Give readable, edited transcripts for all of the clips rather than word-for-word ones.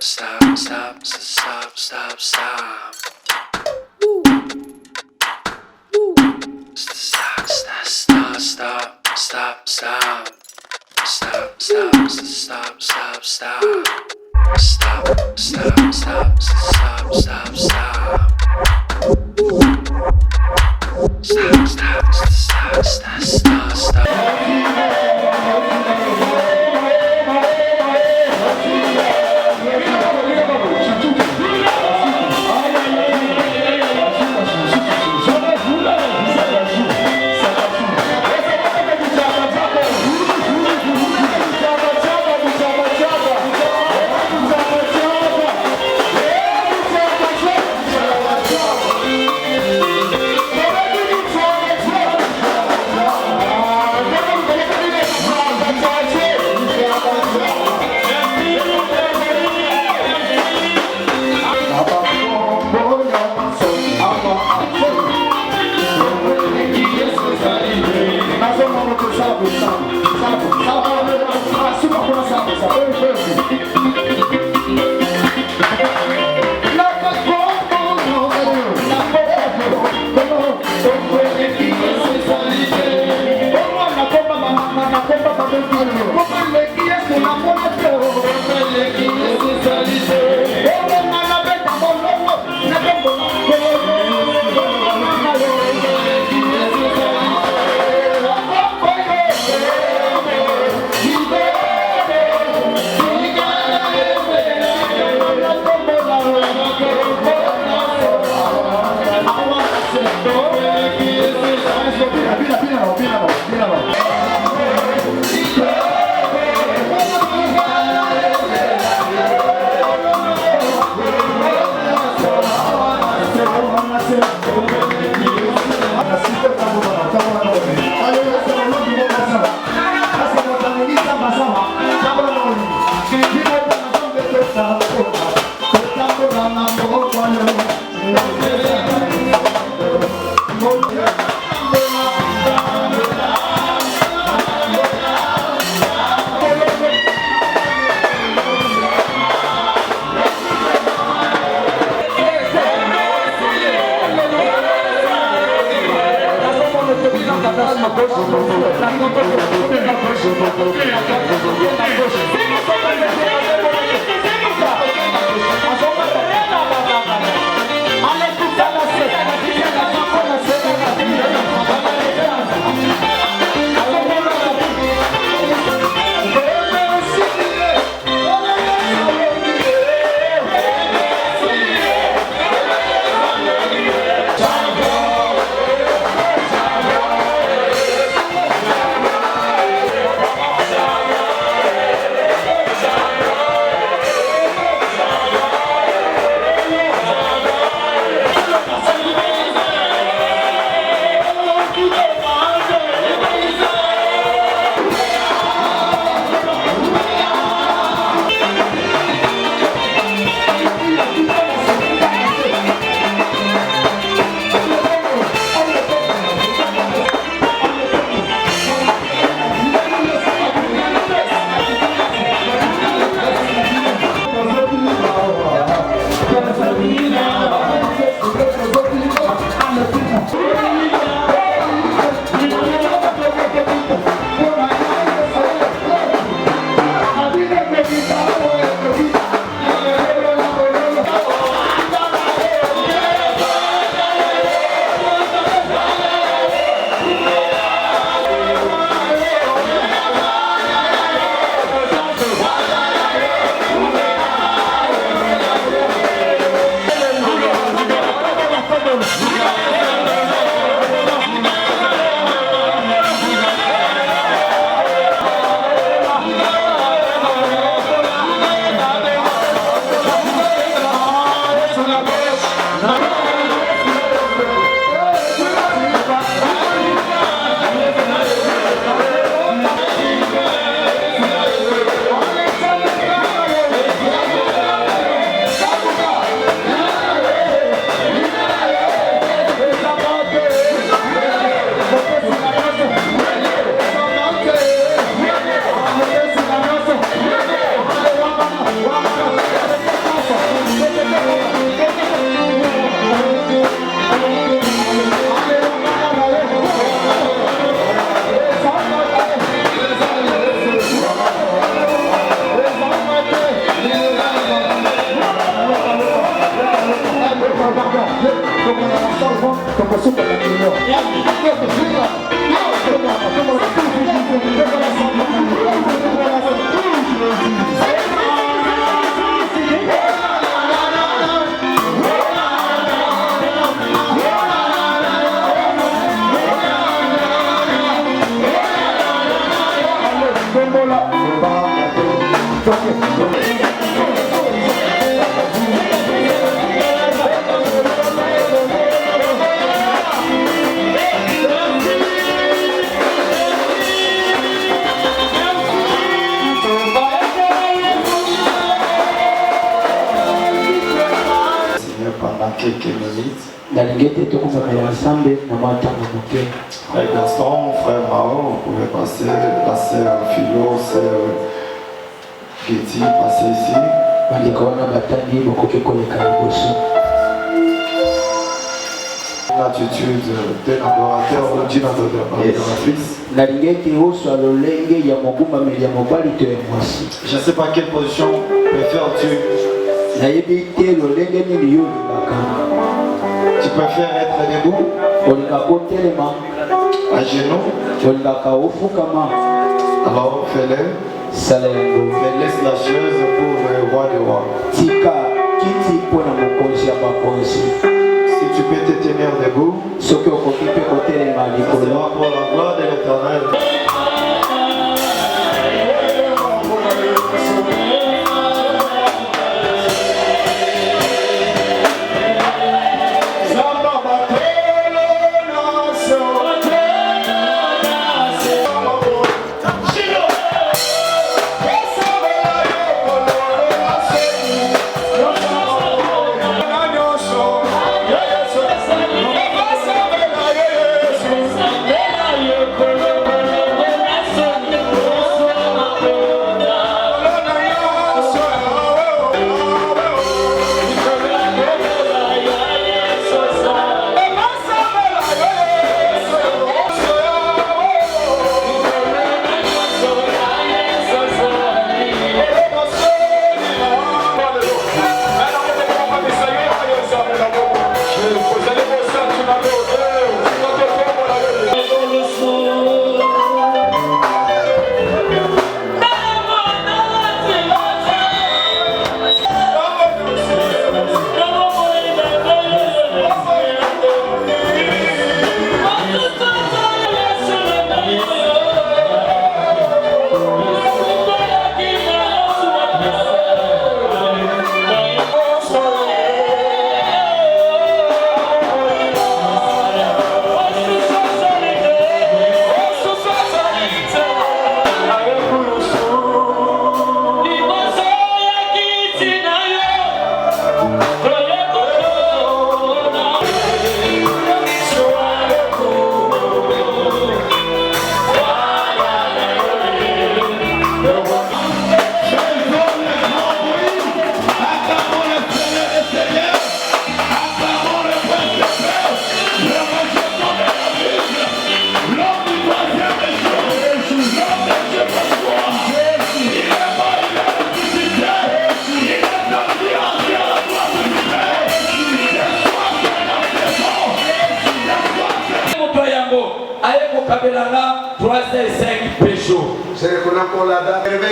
stop, stop, stop, stop, stop. Stop, stop, stop, stop, stop, stop. Stop, stop, stop, stop, stop. Stop, stop, stop, stop, stop, stop. Stop, stop, stop, stop, stop, stop. quelques minutes. Frère Gaston, frère Mao, on pouvait passer, la sœur Philo, sœur Getty, passer ici. L'attitude d'un adorateur ou d'une adoratrice. Je ne sais pas quelle position préfères-tu. Tu préfères être debout, à genoux. Alors fais-le. Mais laisse la chaise pour le roi des rois. Si tu peux te tenir debout, c'est pour la gloire de l'Éternel.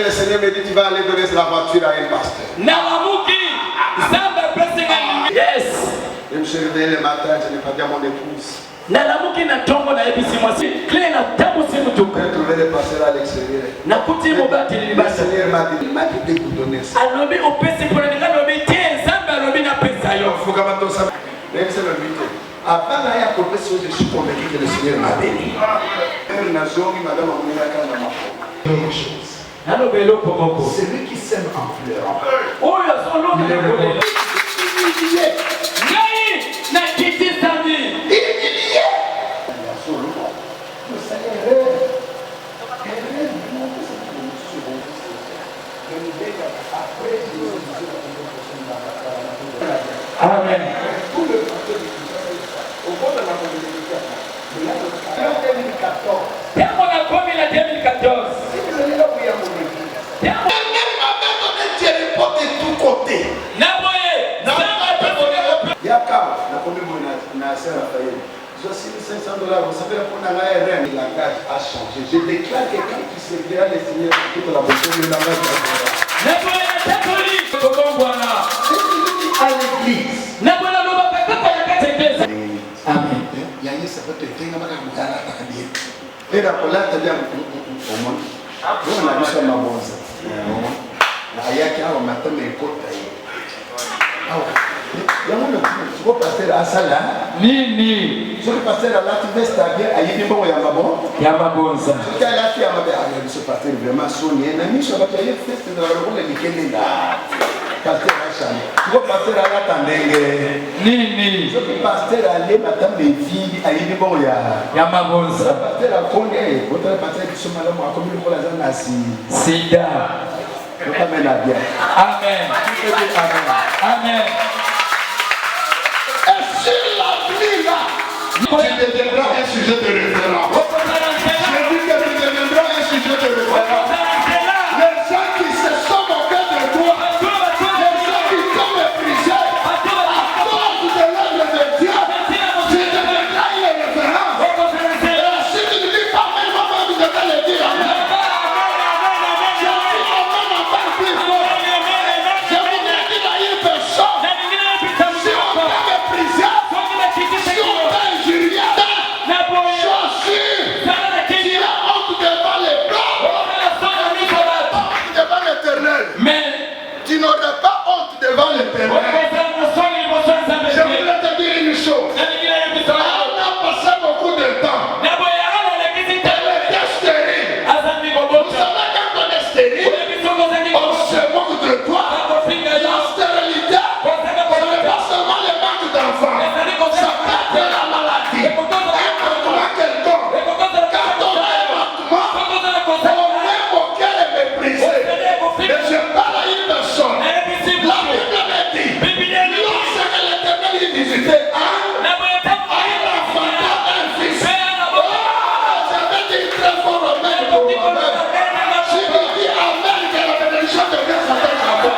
Le Seigneur me dit tu vas aller donner la voiture à un pasteur. Yes. Je me suis réveillé le matin, je n'ai pas dit à mon épouse. J'ai trouvé le pasteur à l'extérieur. Le Seigneur m'a dit de vous donner ça. Même c'est le mythe. Avant d'aller à côté, je suis convaincu que le Seigneur m'a béni. Celui qui sème en pleurant. Amen. $500, vous savez, pour un le langage a changé. Je déclare que quand tu serviras le Seigneur, toute la beauté, le langage va changer. À l'église. Amen. Il y a une certaine chose. Et la colère, c'est bien au monde. On a vu ça ma bonne. Ayaki awa matame ekota ye. Awa. Yango tu vois passer à ça là. Nini. Je vais passer à la veste à bien ayebi bongo ya mabon. Ya mabonza. Je vais la faire mabe à ce passer vraiment sonné. Na mi so ba ya feste de la role likende là. Passer à ça. Tu vois passer à la tandenge. Nini. Je vais passer à aller matame vie ayebi bongo ya mabonza. Passer à Congo, votre passer de ce malade moi comme le pour la zone assis. Sida. Je t'amène à bien. Amen. Amen. Et sur l'avenir là, tu deviendras un sujet de référence. Je dis que tu deviendras un sujet de référence. Les gens qui se sont moqués de toi, les gens qui t'ont méprisé, à cause de l'œuvre de Dieu, tu deviendras une référence. Et si tu ne dis pas même, maman, vous devez le dire. Amen. Je dis amen encore plus fort. Je vous dis à une personne, si on t'a méprisé, si on t'a injurié, sois sûr, tu as honte devant les blancs, honte devant l'éternel. Mais Tu n'aurais pas honte devant l'éternel. Je voulais te dire une chose. On a passé beaucoup de temps. Elle était stérile. Vous savez quand on est stérile, on se moque de toi. La stérilité, ce n'est pas seulement le manque d'enfants. Ça peut être la maladie. Un manquement quelconque. Quand on a un manquement, on est moqué et méprisé. Mais je parle à une personne. La Bible me dit, lorsque l'Éternel y visitait un enfant, un fils, je vais dire très fort amen pour moi-même. Si tu dis amen, que la bénédiction devient sa tête à moi.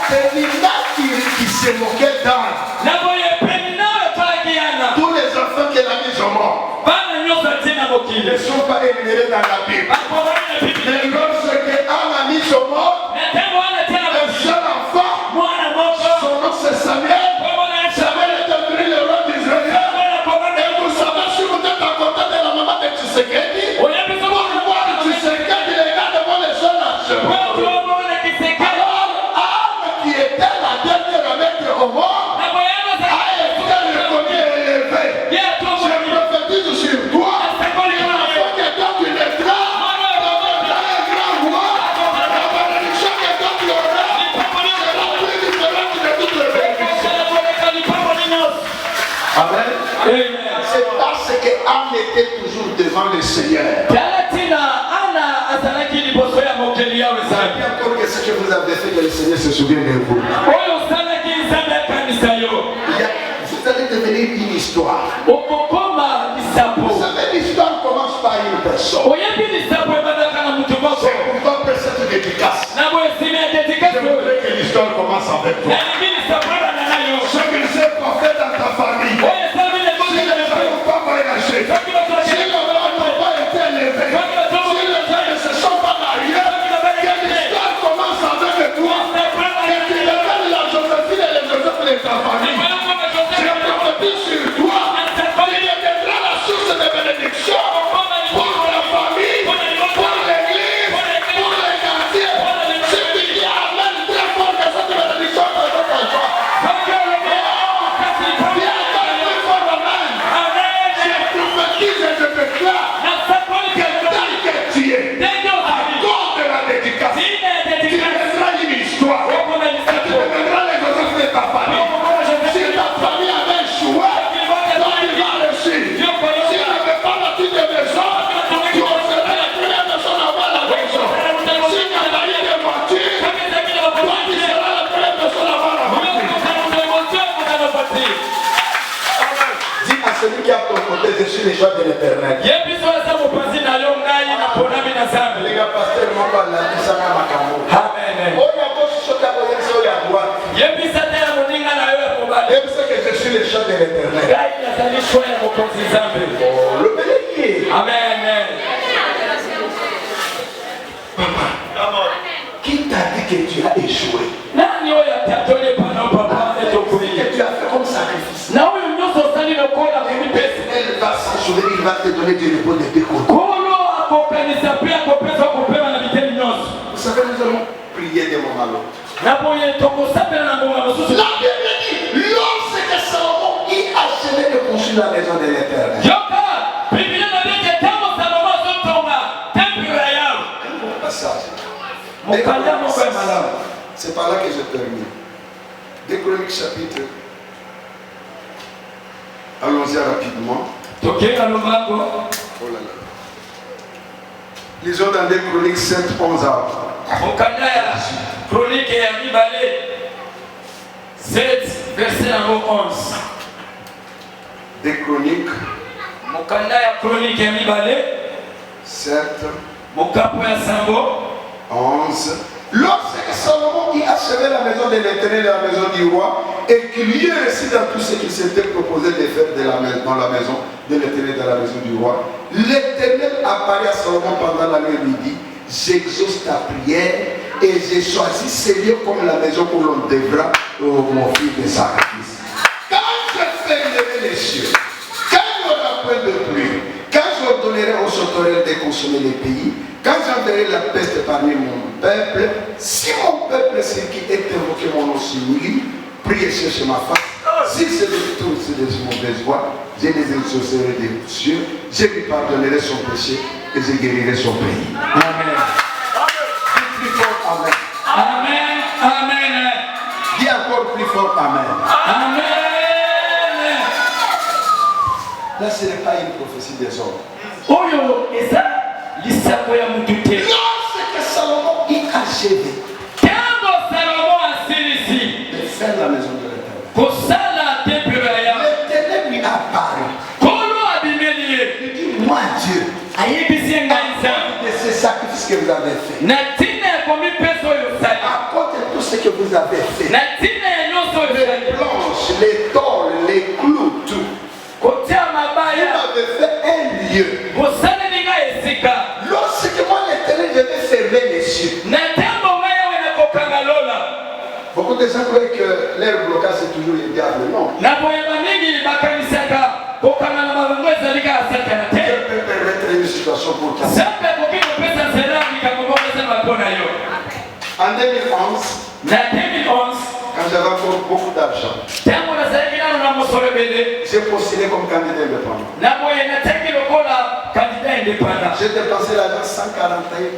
C'est l'image qui se moquait d'Anne. Tous les enfants qu'elle a mis au monde ne sont pas énumérés dans la Bible. Mais lorsque Anne a mis au monde, un seul enfant, son nom c'est Samuel. Samuel est devenu le roi d'Israël. Et vous savez, si vous êtes à côté de la maman de Tshisekedi, pour voir Tshisekedi, les gars devant les jeunes nations. Alors, Anne, qui était la dernière à mettre au monde, a été reconnue et élevée. Je prophétise sur toi, l'enfant que toi tu naîtras, deviendra un grand roi. La bénédiction que toi tu auras sera plus différente de toutes les bénédictions. Amen. C'est parce que Anne était toujours devant le Seigneur. Et encore que ce que vous avez fait, que le Seigneur se souvient de vous. Vous allez devenir une histoire. Vous savez, l'histoire commence par une personne. C'est pourquoi après cette dédicace, je voudrais que l'histoire commence avec toi. Ce que c'est prophète dans ta famille. Si les gens n'ont pas voyagé, si les gens n'ont pas été élevés, si les gens ne se sont pas mariés, que l'histoire commence avec toi. Que tu deviennes la Joséphine et les Joseph de ta famille. Je prophétise sur toi. Tu deviendras la source de bénédiction pour la famille, pour l'église, pour les quartiers. Si tu dis amen très fort que cette bénédiction te donne à toi. Celui qui a ton côté, je suis le choix de l'éternel. Les gars, pasteur, mon père, la vie, ça m'a macambo. Amen. Oh, il y a beau chuchoter à côté, il y a droite. Même ce que je suis le choix de l'éternel. Oh, le bélier. Amen. Papa, qui t'a dit que tu as échoué? Que tu as fait comme sacrifice. Elle va s'en souvenir. va te donner du repos des deux côtés. Vous savez, nous allons prier des moments à l'autre. La Bible dit, lorsque Salomon y achevait de construire la maison de l'Éternel. C'est par là que je termine. 2 Chroniques chapitre. Allons-y rapidement. Oh là là. Lisons dans 2 Chroniques 7, 11 à 7, verset 11. 2 Chroniques 7, 11. Lorsque Salomon y achevait la maison de l'Éternel et la maison du roi, et qu'il y ait réussi dans tout ce qu'il s'était proposé de faire dans la maison de l'Éternel et dans la maison du roi, l'Éternel apparaît à Salomon pendant la nuit et lui dit, j'exauce ta prière et j'ai choisi ce lieu comme la maison où l'on devra m'offrir des sacrifices. Quand je fermerai les cieux, quand il n'y aura point de pluie, quand j'ordonnerai aux sauterelles de consommer les pays, quand j'enverrai la peste parmi mon peuple, si mon peuple, ce qui est invoqué mon nom sur lui, prie et cherche ma face, si c'est de tout, c'est de mauvaise voie, je les exaucerai des cieux, je lui pardonnerai son péché et je guérirai son pays. Amen. Plus fort, amen. Amen. Amen. Dis encore plus fort, amen. Amen. Là, ce n'est pas une prophétie des hommes. Lorsque Salomon y achevait de faire la maison de l'Éternel, l'Éternel lui apparut. Il dit, moi Dieu, à cause de ce sacrifice que vous avez fait, à cause de tout ce que vous avez fait, les planches, les tôles, les clous, tout, vous m'avez fait un lieu. Lorsque moi l'Éternel, je vais fermer les cieux. Beaucoup de gens croient que leur blocage c'est toujours le diable. Non. Dieu peut permettre une situation pour toi. En 2011, quand j'avais encore beaucoup d'argent, j'ai postulé comme candidat indépendant. J'ai dépensé l'argent $141 000.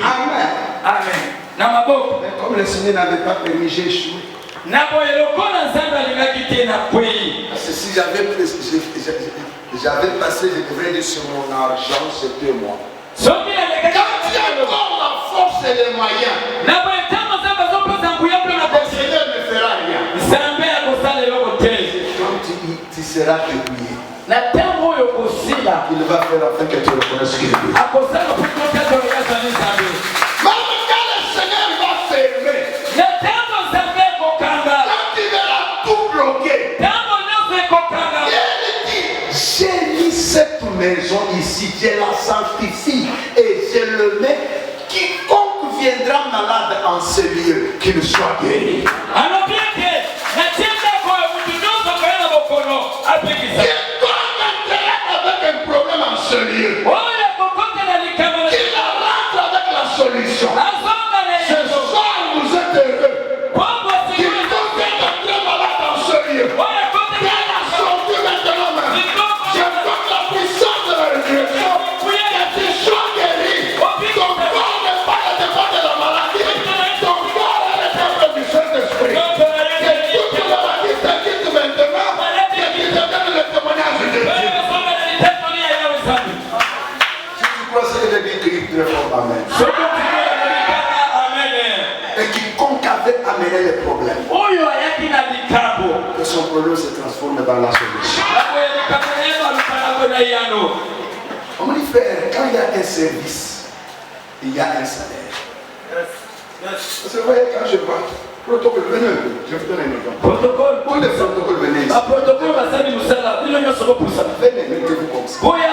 Amen. Amen. Mais comme le Seigneur n'avait pas permis, j'ai échoué. Parce que si j'avais passé, je devrais dire sur mon argent, c'est 2 mois. Quand il y a encore la force et les moyens, le Seigneur ne fera rien. Quand tu seras débrouillé, il va faire afin que tu reconnaisses qu'il est Dieu. Même quand le Seigneur va fermer, quand il verra tout bloqué, il dit, j'ai mis cette maison ici, je la sanctifie et je le mets. Quiconque viendra malade en ce lieu, qu'il soit guéri. Avec un problème en ce lieu, qu'il rentre avec la solution. Ce soir vous êtes heureux. Quiconque est très malade en ce lieu, bien la sortie maintenant même. Je porte la puissance de la résurrection. Que tu sois guéri. Ton corps n'est pas le départ de la maladie. Ton corps est le temple du Saint-Esprit. Que toute maladie te quitte maintenant. Que tu te donnes le témoignage de Dieu. Amen. Et quiconque avait amené les problèmes, que son problème se transforme dans la solution. On me dit, frère, quand il y a un service, il y a un salaire. Parce que vous voyez, quand je vois protocole, venez, je vous donne un exemple. Protocole, pour les protocoles, venez ici. Venez, mettez-vous comme ça. Vous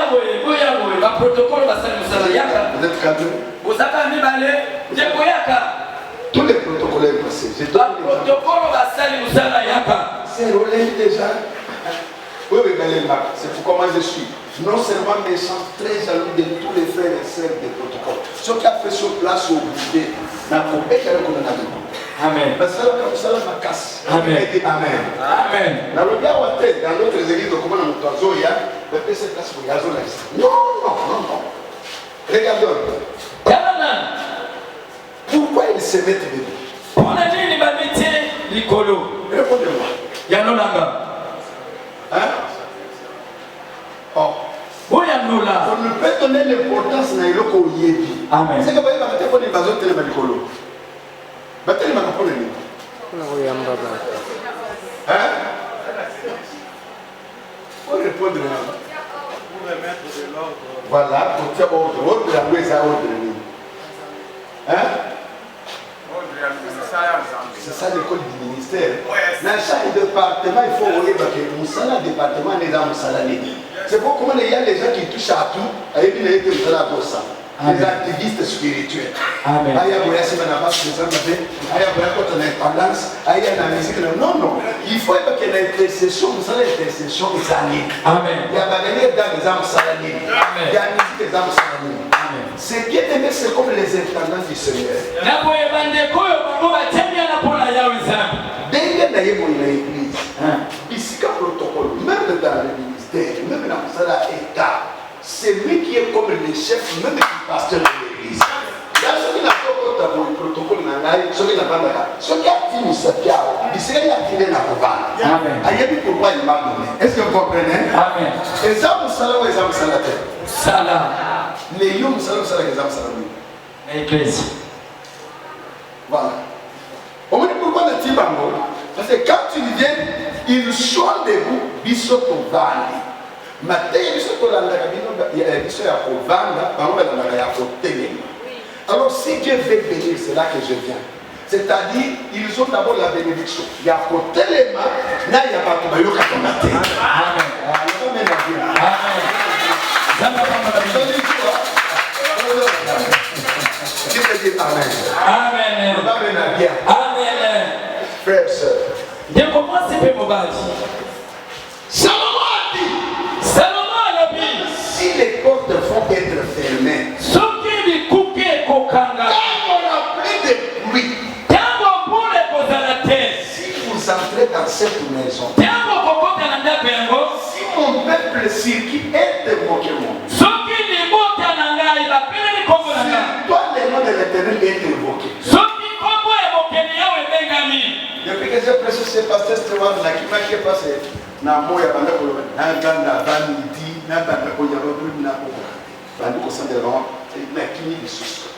êtes cadré. Tous les protocoles passés. J'ai donné pasteur, on l'aime déjà. Oui, c'est pour comment je suis. Non seulement méchant, très jaloux de tous les frères et sœurs des protocoles. Ce qui a fait sur place au bouquet, n'a pas été reconnu. Amen. Mais ça, comme ça, la casse. Amen. Amen. Amen. Dans le bien dans d'autres églises, comme dans notre oiseau, il y a peut-être cette place pour gazon là. Non. Regardons. Pourquoi ils se mettent dedans? On a dit les métiers, les colos. Répondez-moi. Yanolanga. Hein? Oh. Où Yanola? On ne peut donner l'importance à l'oko yebi. Amen. C'est que vous voyez, vous avez des bazons tellement de colo. Vous avez des bazons pour les livres. Hein? Faut répondre là. Pour remettre de l'ordre. Voilà, pour faire ordre. Ordre, la loi, c'est ordre. Hein? C'est ça l'école du ministère. Dans chaque département, il faut voir que le département est dans le salarié. C'est pour comment il y a les gens qui touchent à tout. Et puis il y a des gens les activistes spirituels. Amen. Aya boya c'est na base des hommes. Aya boya quand on a indépendance. Aya la musique. Non. Il faut que l'intercession, vous savez l'intercession des années. Amen. Il y a bagagé dans les âmes salariés. Il y a la musique des âmes salariés. Ce qui est aimé, c'est comme les intendants du Seigneur. Dès que nous avons l'église, ici, le protocole, même dans le ministère, même dans l'État, c'est lui qui est comme le chef, même le pasteur de l'église. Il y a ceux qui n'ont pas le protocole, ceux qui n'ont pas le ceux qui ont fini ce qu'il y a, ils sont activés dans le pouvoir. Amen. Pourquoi il m'a donné? Est-ce que vous comprenez? Amen. Et ça, vous savez où ils ont ça? Salah. Les hommes savent ça, les hommes savent. L'église. Voilà. On me dit pourquoi le type bango? Parce que quand ils viennent, ils sont debout, ils sont au vallée. Maintenant, ils sont au vallée, ils sont au vallée, alors si Dieu veut bénir, c'est là que je viens. C'est-à-dire, ils ont d'abord la bénédiction. Il y a côté les mains, là il y a pas de maillot quand on a été. Amen. Qui peut dire Amen? Amen. Amen. Frère, sœur. Je commence par mon bâti. Salomon a dit, si les portes vont être fermées, quand on a plus de pluie, si vous entrez dans cette maison, si mon peuple sur qui est moqué moi, si toi le nom de l'Éternel est invoqué. Depuis que j'ai prêché ce pasteur Stéphane, qui m'a fait passer, na moya banda ko na ganda vanidi na banda ko yaba bru na ko banda ko sande vraiment na kini bisus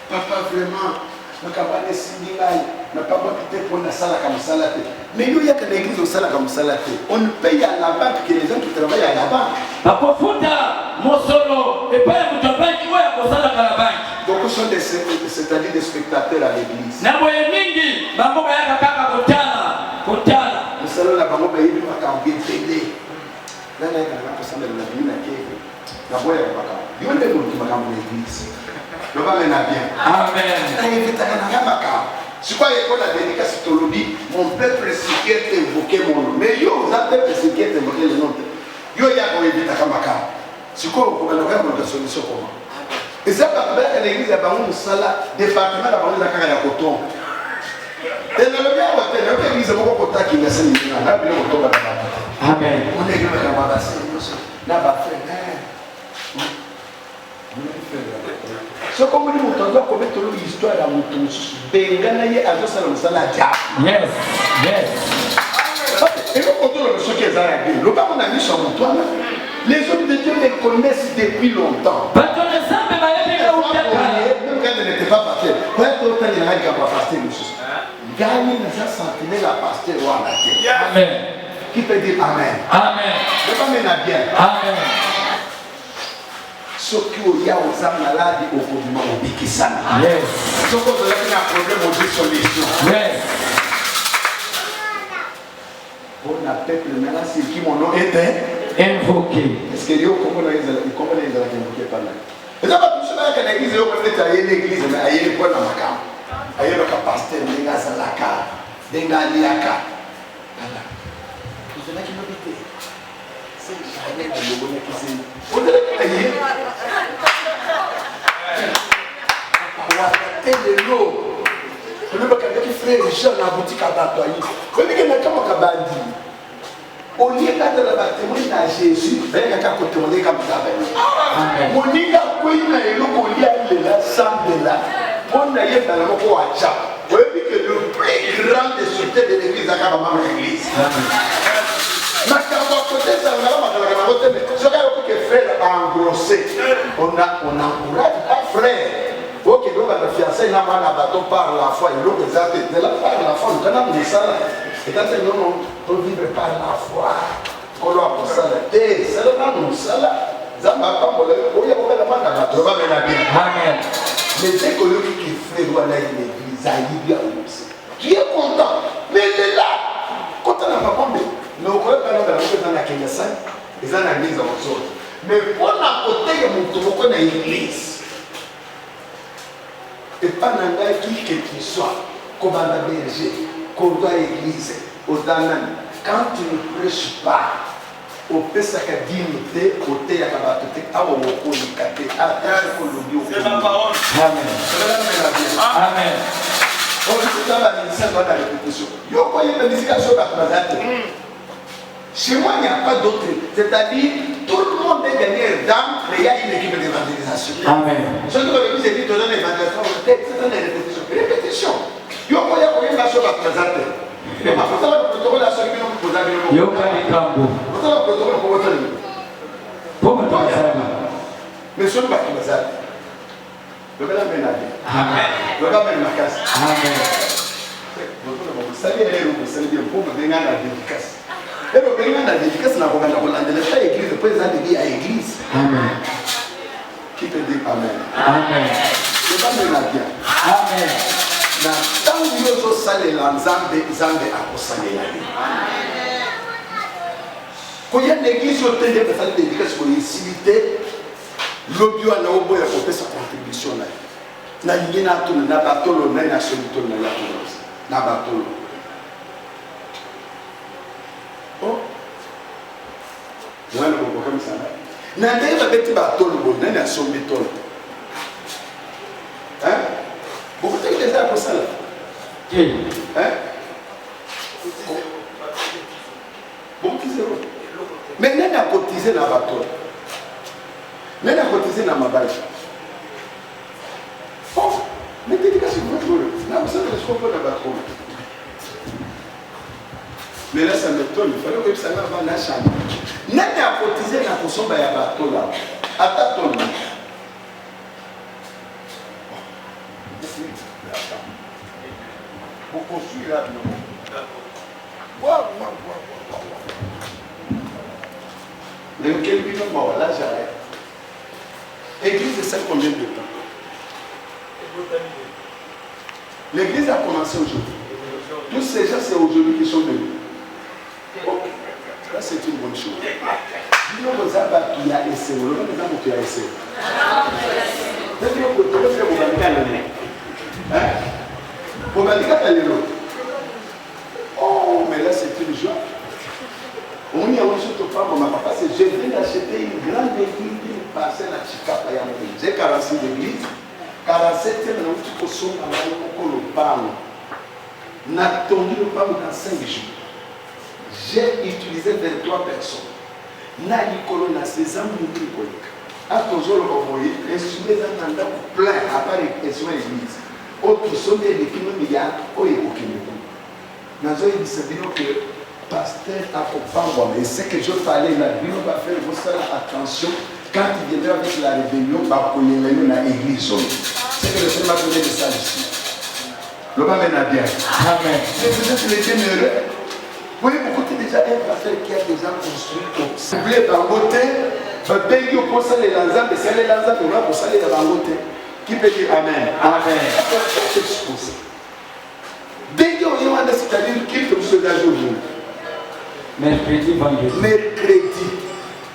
papa vraiment na kabane singai na papa peut-être pour na sala comme salate mais il y a que l'église au sala comme salate on paye à la banque que les gens qui travaillent à la banque papa futa mosolo et pas mutabanki wa ko sala kala banki beaucoup sont des c'est-à-dire des spectateurs à l'église na boye mingi bango bayaka kaka kutana musalo la bango bayibi makambi tende nana kana kusamba na biblia keke na boya baka yonde muntu makambi l'église le va mener bien amen invite kana makambi c'est quoi l'école la dédicace tolobi mon peuple qui est invoqué mon nom mais yo vous avez peuple qui est invoqué le nom yo ya ko invite kana makambi c'est quoi pour le faire de solution comment et ça va faire l'église ya bango musala département la bango za kaka ya coton. Et le bien, on a l'église beaucoup de temps qui me semble bien. Là, bien on tombe à la amen. On est grand à la là, bah frère. Ce qu'on me dit, on doit commettre l'histoire à mon tour. Benganaye a juste un salade. Yes. Et le contrôle de ce qui est à la vie. Le pas mon ami sur mon toit. Les hommes de Dieu les connaissent depuis longtemps. Même quand ils n'étaient pas pasteur. Quand autant il y a un qui n'a pas pasteur, gagne dans sa sentinelle à pasteur ou à la terre. Amen. Qui peut dire Amen? Amen. Le pas mener bien. Amen. Ce qui y a aux âmes malades au mouvement au Bikisana. Yes. Ce qui a un problème au Dieu solution. Yes. On a peuple maintenant c'est qui mon nom était invoqué. Est-ce que Dieu comment les invoqué par là? Et ça va tout cela que l'église est peut-être à l'église mais à l'église pour la macam. Aïe le pasteur Denga Zalaka, Denga Liaka. au lieu d'être le témoin à Jésus, il y a qu'à témoigner comme ça. Mon nigga, oui, il y a là, sans de là. Mon naïe, dans le mot vous voyez que le plus grand des sociétés de l'église, c'est l'église. Mais quand on côté ça, on a frère engrossé. On encourage un frère. Ok, donc la fiancée n'a pas bateau par la foi. Il a de la part de la foi, nous avons ça. Et quand on vivre par la foi, on doit pour ça. Et c'est le temps de ça. Zamba pas pour le Amen. Mais dès que le qui fait l'église, tu es content. Mais il est là. Quand on n'a pas compris, nous ne pouvons pas nous dans la Kenya 5, ils ont une église en chose. Mais on a côté de mon l'église. Et pas n'importe qui que tu sois, comme un berger, comme dans l'église, au Danan, quand tu ne prêches pas, au Pesaka dignité, au Théakabaté, à Omokonikate, à Théakolobi. C'est ma parole. Amen. Amen. On dit dans la ministère de la répétition. Il y a une musique sur la planète. Chez moi, il n'y a pas d'autre. C'est-à-dire, tout le monde est derrière dame, mais il y a une équipe d'évangélisation. Amen. Ce que l'église dit, tu donnes l'évangélisation, c'est une répétition. Répétition. Il y a une sur la planète. Il y a un protocole à celui qui nous pose à l'île. Il y a un protocole pour votre île. Pourquoi mais ce n'est pas qui me a le gars mène à bien. Amen. Le gars mène ma casse. Amen. Vous savez, vous savez bien, pour me donner la dédicace. Et le gars la dédicace n'a pas de l'église, le président de l'église. Amen. Qui te dit Amen. Amen. Le gars mène à bien. Amen. Tant que nous sommes allés dans Zambé à Kosanelani. Quand il y a une église, il y a une dédicace pour les civilités. Le bio a fait sa contribution. Na yina tunu na batolo na na solito na ya tunu na batolo. Oh. Mwana ko comme ça. Na ndeba beti batolo bo na na solito. Hein? Beaucoup de gens pour ça là. Hein? Beaucoup qui zéro. Mais n'a cotisé na batolo. Mais n'a cotisé na mabaye. Oh, mais dédication de votre rôle. Là, vous savez, je comprends la battre. Mais là, ça m'étonne. Il fallait que ça va la chambre. N'a pas cotisé na consommer à bateau là. Attends. Pour construire là, non. Mais quel bilan, là, j'arrête. Église, c'est combien de temps? L'église a commencé aujourd'hui. Tous ces gens, c'est aujourd'hui qui sont venus. Oh, ça, c'est une bonne chose. Dis-nous que ça va tout y a essayé. Le même exemple que tu as essayé. Dis-nous que tu peux faire vos bandits. Hein? Vos bandits, oh, mais là, c'est une joie. On y a aussi tout pas mon papa. Je viens d'acheter une grande église, une parcelle à Chikapa. J'ai 46 églises. 47 ans, tu peux sauver le PAM. N'a attendu le PAM dans 5 jours. J'ai utilisé 23 personnes. N'a eu na 16 ans, nous ne pouvons pas. À ton jour, le envoyé, insumé dans un temps plein, à part les questions églises. Autres sont des équipements milliards, au Yékokimeko. Nous avons dit que pasteur accompagne, mais ce que je parlais là, nous va faire attention. Quand il viendra avec la rébellion, il va connaître l'église. C'est que le Seigneur m'a donné le message ici. Le va mener à bien. Amen. Mais vous êtes les généreux. Vous voyez, beaucoup de déjà un pasteur qui a déjà construit. Vous voulez bangoter, mais vous pensez les lanzas, mais c'est les lanzas que vous pensez les bangoter. Qui peut dire Amen? Amen. Dès que vous avez c'est-à-dire qui peut vous engager aujourd'hui? Mercredi, vendredi. Mercredi.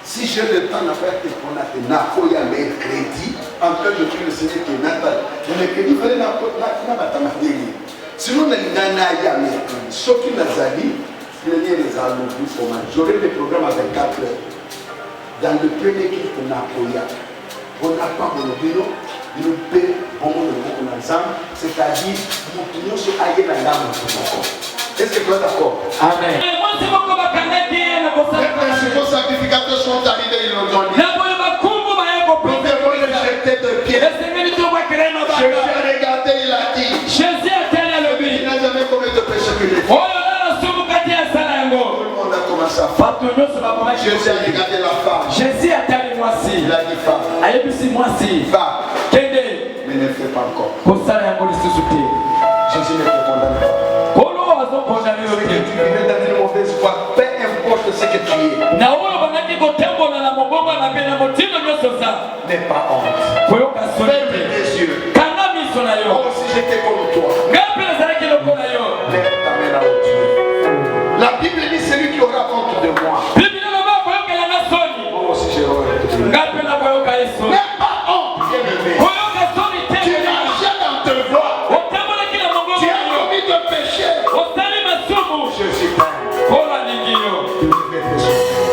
Si j'ai le temps de faire tes connaître, il y a mercredi, en fait, je prie le Seigneur qui est Natal. Le mercredi, il fallait n'a pas ta sinon, il y a mercredi. Ce qui n'a pas prenez les alumni comment. J'aurai des programmes avec 4 heures. Dans le premier clip, on a Koya. On n'a pas mon bureau. Nous payons ensemble. C'est-à-dire, nous pouvons se hailler dans l'âme. Est-ce que tu es d'accord? Amen. Les principaux sacrificateurs sont arrivés, ils l'ont dit. Nous devons les jeter de pied. Jésus a regardé, il a dit. Il n'a jamais commis de péché que les filles. Tout le monde a commencé à faire. Jésus a regardé la femme. Il a dit femme. Va. Mais ne fais pas encore. Jésus ne te condamne pas. Tu es dans une mauvaise voie, peu importe ce que tu es. N'aie pas honte. Ferme les yeux. Oh, si j'étais comme toi. Lève ta main là où tu es. La Bible dit celui qui aura honte de moi. Oh, si j'ai honte. N'aie pas honte, bien-aimé. Tu marchais dans tes voies. Tu as commis de péché. Je suis prêt.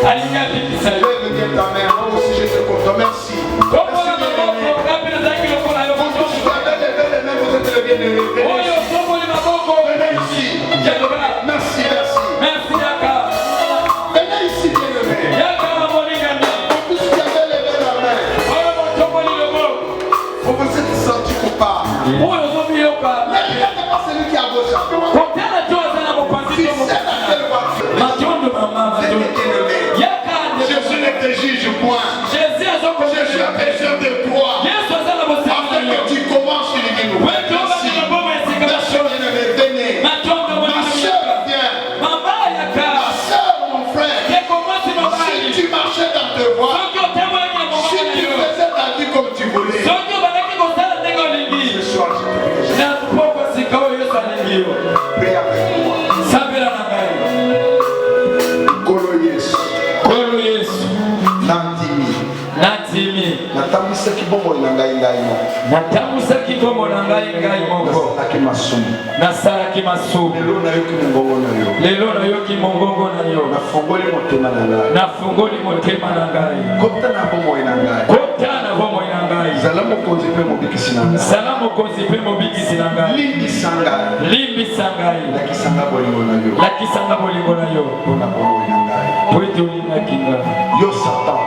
Lève bien ta main. Oh, si je te compte. Merci. Venez ici. Merci, merci. Venez ici, bien-aimé. Vous tous qui avez levé la main, vous vous êtes senti coupable. Ne regardez pas celui qui est à gauche. Tu sais dans quelle voiture. Venez, bien-aimé. Jésus ne te juge point. Jésus a besoin de toi. Afin que tu commences une vie nouvelle. Merci, bien-aimé. Venez. Ma soeur, viens. Ma soeur, mon frère. Si tu marchais dans tes voies, si tu faisais ta vie comme tu voulais, ce soir, je te prie avec moi. Kolo Yesu. Natimi. Natambisa kibomo na ngai moko. Nasalaki masumu. Lelo nayoki mongongo na yo. Nafungoli motema na ngai. Kota na bomoi na ngai. Zala mokonzi pe mobikisi na ngai. Limbisa ngai. Lakisanga bolingo na yo. Po ete olingaki ngai. Yo Satan.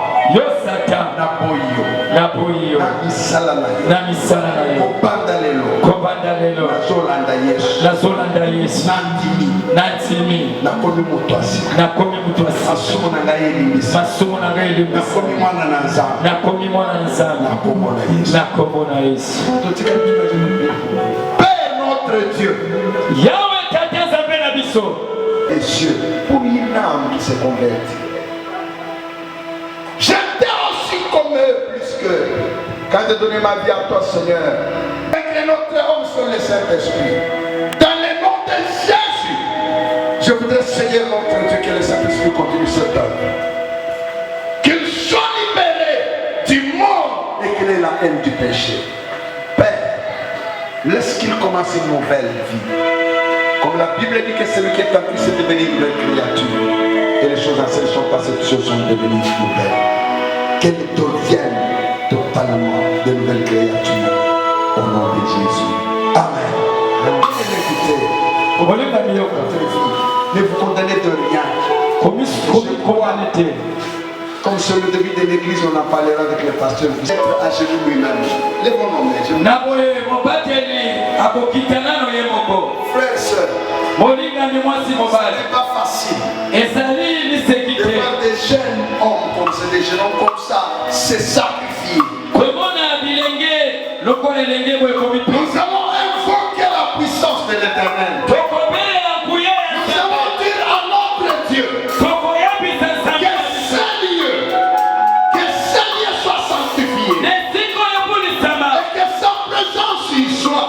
Na boyo. Na misala na yo. Kobanda lelo. Nazolanda Yesu. Nantimi. Nakomi mutu asika. Masumu na ngai elimbisa. Nakomi mwana na Nzambe. Nakomona Yesu. Père notre Dieu. Yahweh Tata Nzambe na biso. Et Dieu, pour une âme qui se convertit. J'étais aussi comme eux, plus que quand j'ai donné ma vie à toi, Seigneur. Avec notre homme sur le Saint-Esprit. Dans le nom de Jésus, je voudrais, Seigneur, notre Dieu, que le Saint-Esprit continue cette œuvre. Qu'il soit libéré du monde et qu'il ait la haine du péché. Père, laisse qu'il commence une nouvelle vie. Comme la Bible dit que celui qui est en Christ est devenu une nouvelle créature. Et les choses anciennes sont passées, toutes choses sont devenues nouvelles. Qu'elles deviennent totalement de nouvelles créatures. Au nom de Jésus. Amen. Ne vous condamnez de rien. Comme sur le début de l'église, on en parlera avec les pasteurs. Vous êtes à genoux lui-même. Lève mon nom. Frères et sœurs, ce n'est pas facile. Devant des jeunes hommes comme ça, des jeunes hommes comme ça, c'est sacrifié. Nous allons invoquer la puissance de l'Éternel. Nous allons dire à notre Dieu que ce lieu soit sanctifié et que sa présence y soit.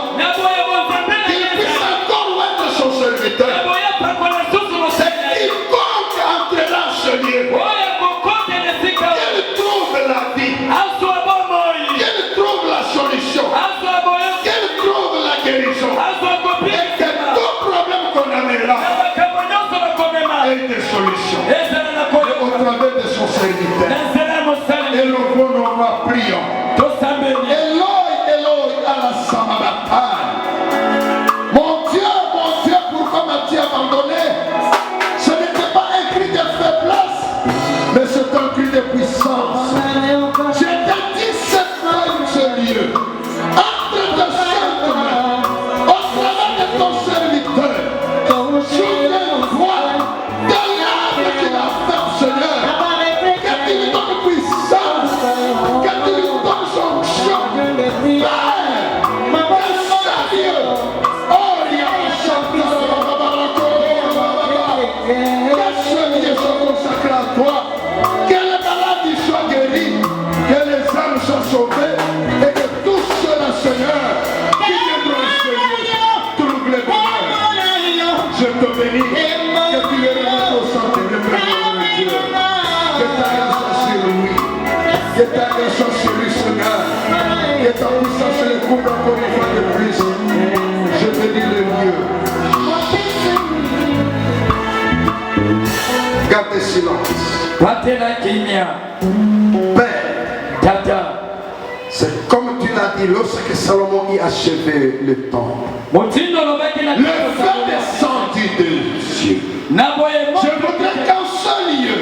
Qu'il puisse encore être son serviteur. C'est quiconque entrera en ce lieu. Qu'il trouve la vie. Qu'il trouve la solution. Qu'il trouve la guérison. Et que tout problème qu'on amènera des solutions. Et au travers de son serviteur. Et le bon nom va prier. Eloi, Eloi, ala samabatan. Mon Dieu, pourquoi m'as-tu abandonné? Ce n'était pas un cri de faiblesse, mais c'est un cri de puissance. J'ai dit cette fois ce lieu. Entre tes saintes mains, au travers de ton serviteur, souviens-toi de l'âme qu'il a fait, Seigneur. Que tu lui donnes puissance, que tu lui donnes son chant. Père, sérieux. Oh, il y a un chanteur. Que ce lieu soit consacré à toi. Que les maladies soient guéris. Que les âmes soient sauvées. Et que tous ceux-là, Seigneur, qui viendront au Seigneur, trouve les bonheurs. Je te bénis. Que tu les remettes au centre de Dieu. Que ta grâce soit sur lui. Que ta grâce soit sur lui, Seigneur. Que ta puissance le couvre encore une fois de plus. Je te dis le mieux. Gardez silence. Père, c'est comme tu l'as dit lorsque Salomon y achevait le temple. Le feu descendit de Dieu. Je voudrais qu'en ce lieu,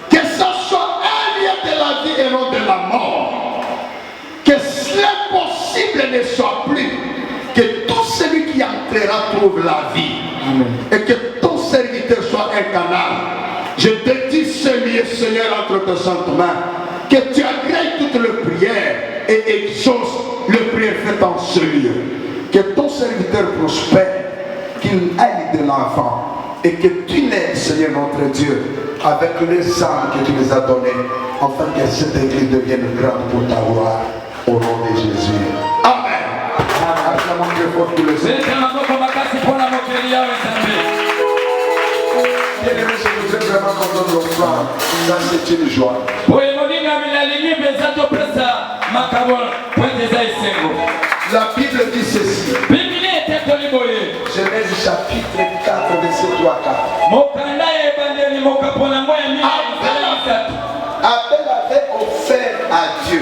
que ce soit un lieu de la vie et non de la mort, que l'impossible ne soit plus, que tout celui qui entrera trouve la vie. Amen. Et que ton serviteur soit un canal. Je te dis ce lieu, Seigneur, entre tes saintes mains, que tu agrées toutes les prières et exauces le prière fait en ce lieu. Que ton serviteur prospère, qu'il aille de l'enfant et que tu n'aides, Seigneur notre Dieu, avec les âmes que tu les as données, afin que cette église devienne grande pour ta gloire, au nom de Jésus. Amen. Acclamons Dieu pour tous les êtres. Bien-aimé, je voudrais vraiment qu'on donne l'offrande. Ça, c'est une joie. La Bible dit ceci. Genèse chapitre 4, verset 3 à 4. Abel avait offert à Dieu.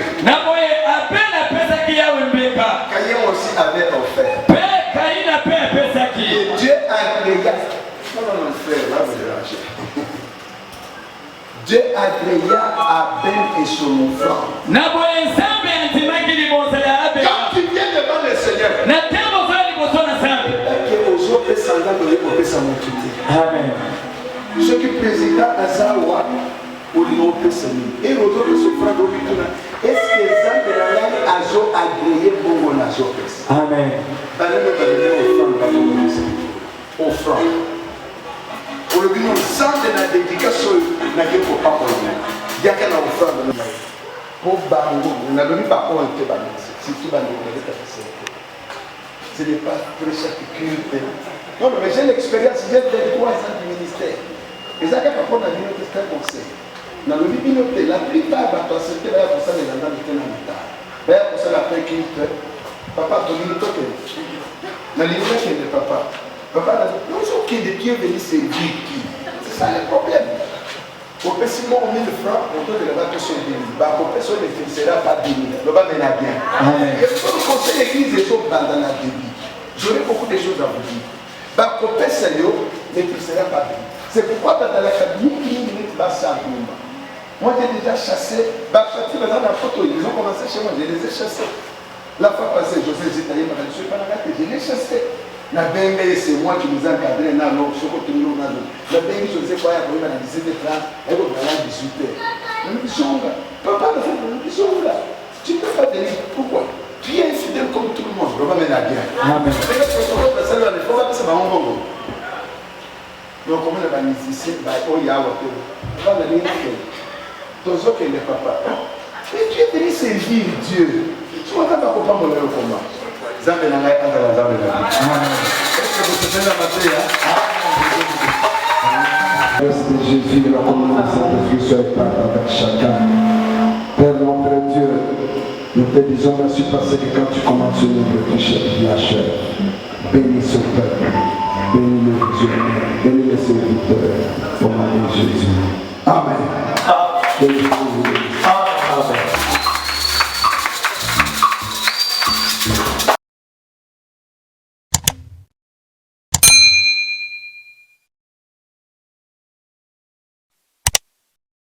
Caïn aussi avait offert. Et Dieu agrégea. Non, frère, là, vous dérangez. Dieu agrégea Abel et son offrande. Quand tu viens devant le Seigneur, ce qui président Azawa ou l'opération et l'autre de ce frère d'Obituna, est-ce que ça de la langue Azo agréé pour mon Azopes? Amen. Offrande. Pour le but, sans de la dédication, n'a pas pour pas pour lui. Il y a qu'un offrande. Pour Bango, on n'a donné pas pour un peu Bango. C'est tout Bango. Ce n'est pas très chaque culte. Non, mais j'ai l'expérience, j'ai 23 ans du ministère. Et ça, quand on a dit notre conseil, dans le Bibinote, la plupart de la société, il y a pour ça les gens qui étaient dans l'État. Il y a pour ça la paix qui est papa, tu dis toi que. Dans l'État, qui est de papa. Papa, nous sommes qui de Dieu venu servir qui. C'est ça le problème. Au Pessimon, 1000 francs, on doit le battre sur 10 000. Au Pessimon, ne finira pas 10 000. Le bas mène à bien. Et pour le conseil d'église, les autres dans la débit. J'aurai beaucoup de choses à vous dire. Au Pessimon, ne finira pas 10 000. C'est pourquoi dans la cabine, il minute basse à Boumba. Moi, j'ai déjà chassé. Ils ont commencé chez moi, je les ai chassés. La fois passée, José Zitaïe m'a dit, je l'ai chassé. La BMB, c'est moi qui nous ai encadrés dans l'eau, ce que nous avons. La BMB, je ne sais pas, il y a 17h30, elle va à 18h. Nous disons là, papa, nous disons là, tu ne peux pas dire pourquoi. Tu es infidèle comme tout le monde, on va mener à bien. Amen. Donc, comme on a mis ici, on va aller toujours que le papa. Mais tu es venu servir Dieu. Tu ne vas pas comprendre mon comment. Est-ce que vous tenez la matière? Merci de Jésus, la communauté Saint-Esprit soit avec chacun. Père notre Dieu, nous te disons merci parce que quand tu commences une œuvre, tu l'achèves. Bénis ce peuple, bénis le Dieu, bénis les serviteurs. Amen.